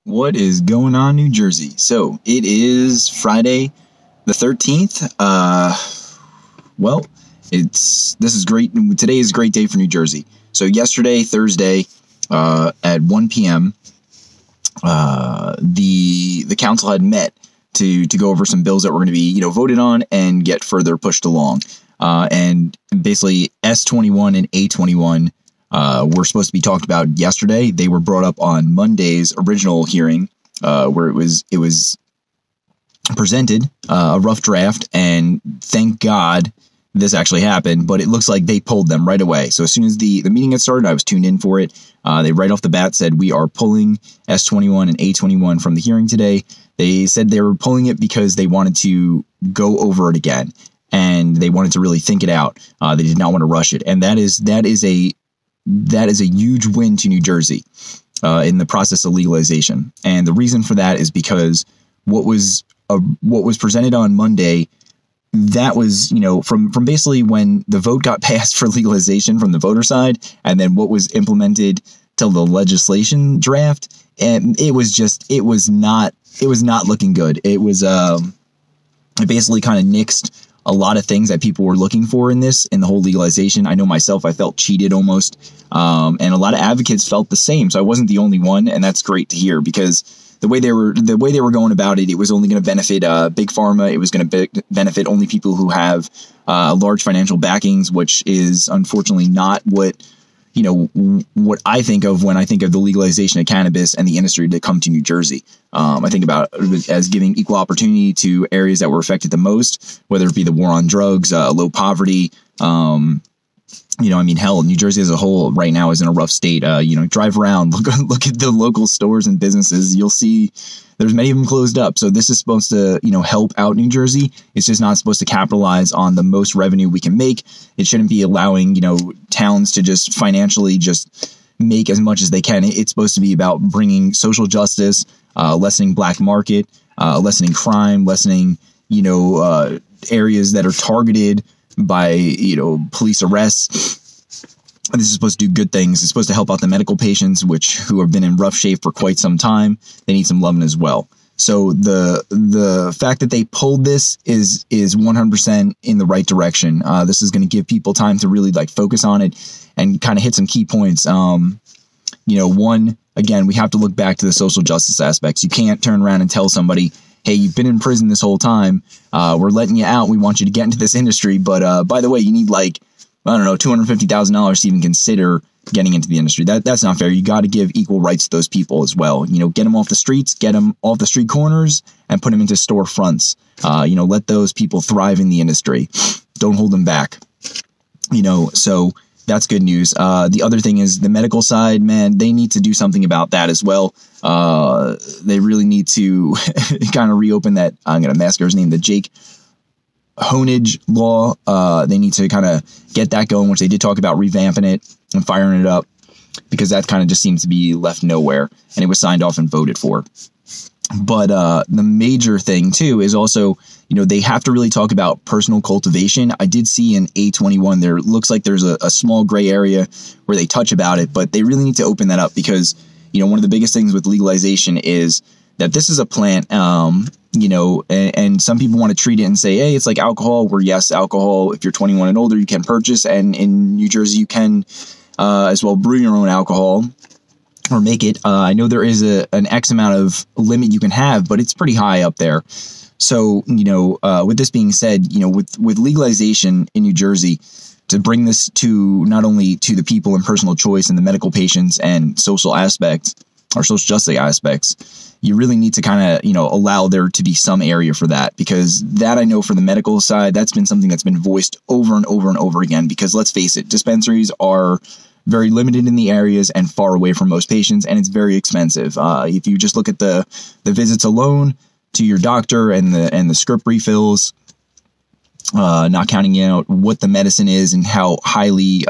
What is going on, New Jersey? So it is Friday the 13th. This is great. Today is a great day for New Jersey. So yesterday, Thursday, at 1 p.m., the council had met to go over some bills that were going to be, voted on and get further pushed along. And basically S21 and A21 were supposed to be talked about yesterday. They were brought up on Monday's original hearing, where it was presented, a rough draft, and thank God this actually happened, but it looks like they pulled them right away. So as soon as the meeting had started, I was tuned in for it. They right off the bat said, we are pulling S21 and A21 from the hearing today. They said they were pulling it because they wanted to go over it again, and they wanted to really think it out. They did not want to rush it. And that is a huge win to New Jersey in the process of legalization. And the reason for that is because what was presented on Monday, that was, from basically when the vote got passed for legalization from the voter side, and then what was implemented till the legislation draft, and it was not looking good. It was it basically kind of nixed a lot of things that people were looking for in the whole legalization. I know myself, I felt cheated almost, and a lot of advocates felt the same. So I wasn't the only one, and that's great to hear, because the way they were going about it, it was only going to benefit big pharma. It was going to benefit only people who have large financial backings, which is unfortunately not what I think of when I think of the legalization of cannabis and the industry to come to New Jersey. I think about it as giving equal opportunity to areas that were affected the most, whether it be the war on drugs, low poverty. Hell, New Jersey as a whole right now is in a rough state. Drive around, look at the local stores and businesses. You'll see there's many of them closed up. So this is supposed to, help out New Jersey. It's just not supposed to capitalize on the most revenue we can make. It shouldn't be allowing, towns to just financially just make as much as they can. It's supposed to be about bringing social justice, lessening black market, lessening crime, lessening, areas that are targeted by, police arrests. This is supposed to do good things. It's supposed to help out the medical patients, who have been in rough shape for quite some time. They need some loving as well. So the fact that they pulled this is 100% in the right direction. This is going to give people time to really focus on it and kind of hit some key points. One, again, we have to look back to the social justice aspects. You can't turn around and tell somebody, hey, you've been in prison this whole time. We're letting you out. We want you to get into this industry. But by the way, you need $250,000 to even consider getting into the industry. That's not fair. You got to give equal rights to those people as well. Get them off the streets, get them off the street corners, and put them into storefronts. Let those people thrive in the industry. Don't hold them back. So that's good news. The other thing is the medical side, man, they need to do something about that as well. They really need to kind of reopen that. I'm going to massacre his name, the Jake honage law. They need to kind of get that going, which they did talk about revamping it and firing it up, because that kind of just seems to be left nowhere, and it was signed off and voted for. But the major thing too is also, they have to really talk about personal cultivation. I did see in A21, there looks like there's a small gray area where they touch about it, but they really need to open that up, because, one of the biggest things with legalization is that this is a plant, and some people want to treat it and say, hey, it's like alcohol, where yes, alcohol, if you're 21 and older, you can purchase. And in New Jersey, you can as well brew your own alcohol or make it. I know there is an X amount of limit you can have, but it's pretty high up there. So, with this being said, with legalization in New Jersey, to bring this to not only to the people in personal choice and the medical patients and social aspects or social justice aspects, you really need to kind of, allow there to be some area for that, because that, I know for the medical side, that's been something that's been voiced over and over and over again, because let's face it, dispensaries are very limited in the areas and far away from most patients, and it's very expensive. If you just look at the visits alone to your doctor and the script refills, not counting out what the medicine is and how highly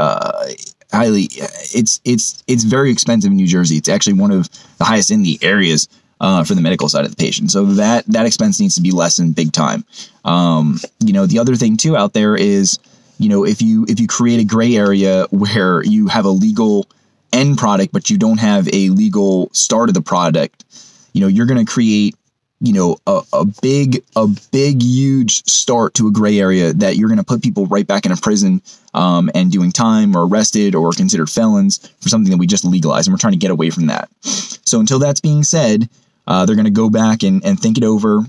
it's very expensive in New Jersey. It's actually one of the highest in the areas for the medical side of the patient. So that expense needs to be lessened big time. The other thing too out there is, if you create a gray area where you have a legal end product, but you don't have a legal start of the product, you're going to create, a big, huge start to a gray area that you're going to put people right back in a prison and doing time or arrested or considered felons for something that we just legalized. And we're trying to get away from that. So until that's being said, they're going to go back and think it over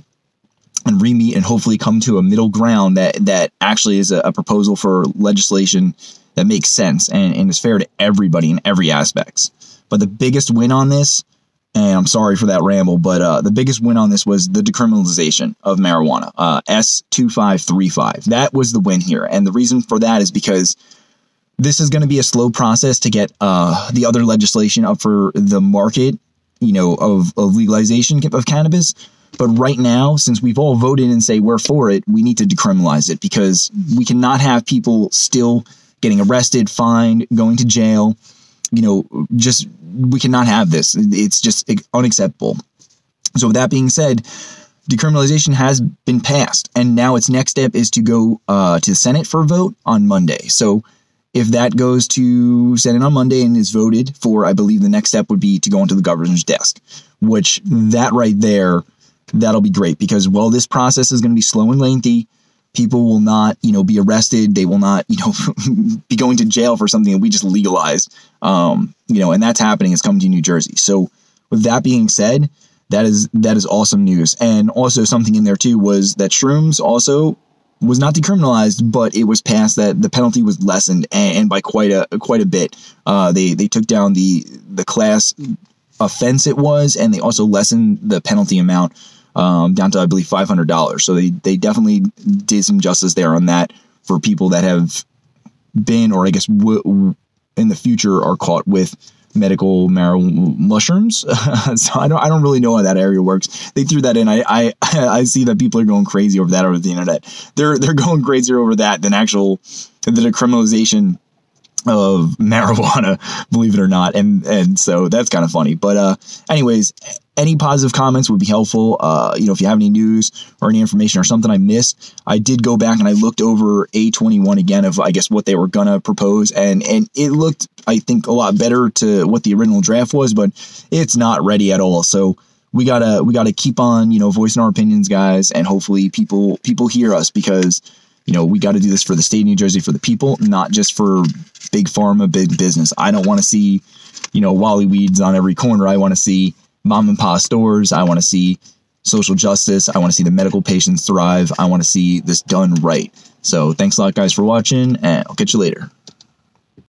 and re-meet and hopefully come to a middle ground that actually is a proposal for legislation that makes sense and is fair to everybody in every aspects. But the biggest win on this, and I'm sorry for that ramble, but the biggest win on this was the decriminalization of marijuana, S2535. That was the win here. And the reason for that is because this is going to be a slow process to get the other legislation up for the market, of legalization of cannabis. But right now, since we've all voted and say we're for it, we need to decriminalize it because we cannot have people still getting arrested, fined, going to jail. We cannot have this. It's just unacceptable. So with that being said, decriminalization has been passed, and now its next step is to go to the Senate for a vote on Monday. So if that goes to Senate on Monday and is voted for, I believe the next step would be to go onto the governor's desk, which that right there, that'll be great because while this process is going to be slow and lengthy, people will not, be arrested. They will not, be going to jail for something that we just legalized. And that's happening. It's coming to New Jersey. So with that being said, that is awesome news. And also something in there too was that shrooms also was not decriminalized, but it was passed that the penalty was lessened and by quite a bit. They took down the class offense it was, and they also lessened the penalty amount down to, I believe, $500. So they definitely did some justice there on that for people that have been, or I guess in the future are caught with medical marijuana mushrooms. So I don't really know how that area works. They threw that in. I see that people are going crazy over that over the internet. They're going crazier over that than the decriminalization of marijuana, believe it or not. And so that's kind of funny. But anyways, any positive comments would be helpful. If you have any news or any information or something I missed, I did go back and I looked over A21 again of, I guess, what they were going to propose. And it looked, I think, a lot better to what the original draft was, but it's not ready at all. So we gotta keep on, voicing our opinions, guys. And hopefully people hear us because, we got to do this for the state of New Jersey, for the people, not just for big pharma, big business. I don't want to see, Wally weeds on every corner. I want to see mom and pop stores. I want to see social justice. I want to see the medical patients thrive. I want to see this done right. So thanks a lot, guys, for watching, and I'll catch you later.